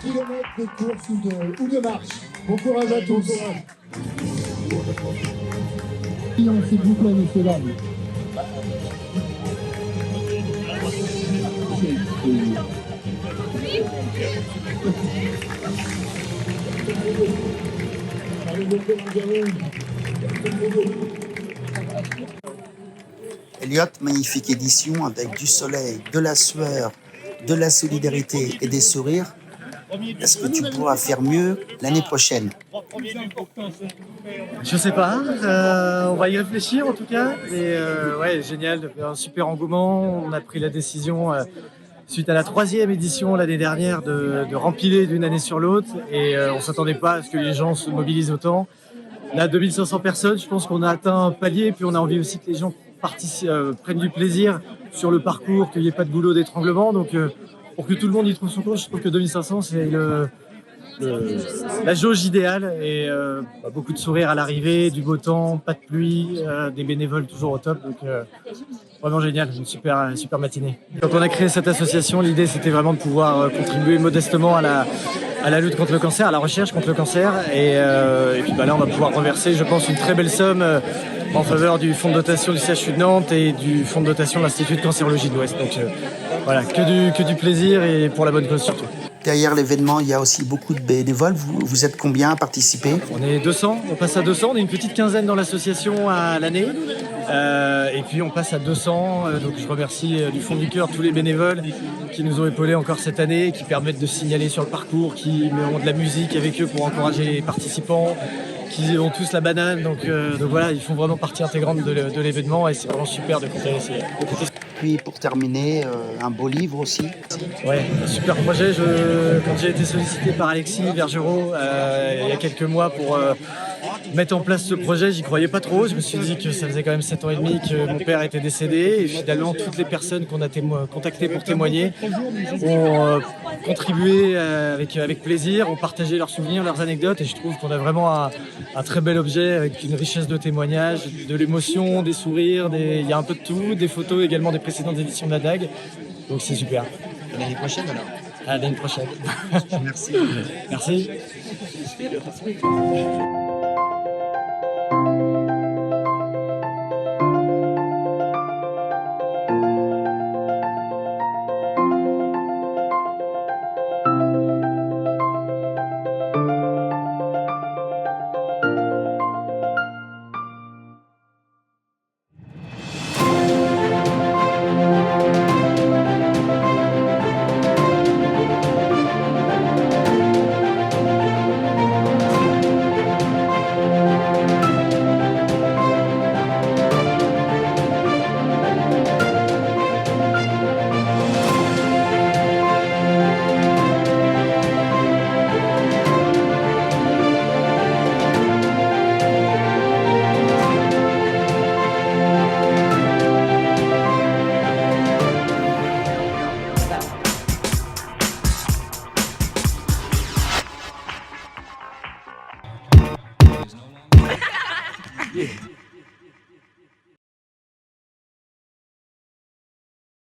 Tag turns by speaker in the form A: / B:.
A: kilomètres de course ou de marche. Bon courage à tous. S'il vous plaît, messieurs, dames.
B: Elliot, magnifique édition avec du soleil, de la sueur, de la solidarité et des sourires. Est-ce que tu pourras faire mieux l'année prochaine?
C: Je sais pas, on va y réfléchir en tout cas. Mais ouais, génial, un super engouement. On a pris la décision suite à la 3e édition l'année dernière de rempiler d'une année sur l'autre et on s'attendait pas à ce que les gens se mobilisent autant. Là, 2500 personnes, je pense qu'on a atteint un palier, puis on a envie aussi que les gens prennent du plaisir sur le parcours, qu'il n'y ait pas de goulot d'étranglement. Donc pour que tout le monde y trouve son compte, je trouve que 2500 c'est la jauge idéale et beaucoup de sourires à l'arrivée, du beau temps, pas de pluie, des bénévoles toujours au top. Donc vraiment génial, une super matinée. Quand on a créé cette association, l'idée c'était vraiment de pouvoir contribuer modestement à la lutte contre le cancer, à la recherche contre le cancer. Et puis là, on va pouvoir reverser, je pense, une très belle somme en faveur du fonds de dotation du CHU de Nantes et du fonds de dotation de l'Institut de cancérologie de l'Ouest. Donc voilà, que du plaisir et pour la bonne cause surtout.
B: Derrière l'événement, il y a aussi beaucoup de bénévoles. Vous êtes combien à participer?
C: On est 200, on passe à 200. On est une petite quinzaine dans l'association à l'année. Et puis on passe à 200. Donc je remercie du fond du cœur tous les bénévoles qui nous ont épaulés encore cette année, qui permettent de signaler sur le parcours, qui ont de la musique avec eux pour encourager les participants, qui ont tous la banane. Donc voilà, ils font vraiment partie intégrante de l'événement et c'est vraiment super de compter.
B: Puis pour terminer, un beau livre aussi.
C: Ouais, un super projet. Quand j'ai été sollicité par Alexis Vergerot il y a quelques mois pour mettre en place ce projet, j'y croyais pas trop. Je me suis dit que ça faisait quand même 7 ans et demi que mon père était décédé et finalement toutes les personnes qu'on a contactées pour témoigner ont contribué avec plaisir, ont partagé leurs souvenirs, leurs anecdotes et je trouve qu'on a vraiment un très bel objet avec une richesse de témoignages, de l'émotion, des sourires, il y a un peu de tout, des photos également des précédentes éditions de la DAG. Donc c'est super.
B: L'année prochaine alors?
C: À l'année prochaine.
B: Merci.
C: Merci.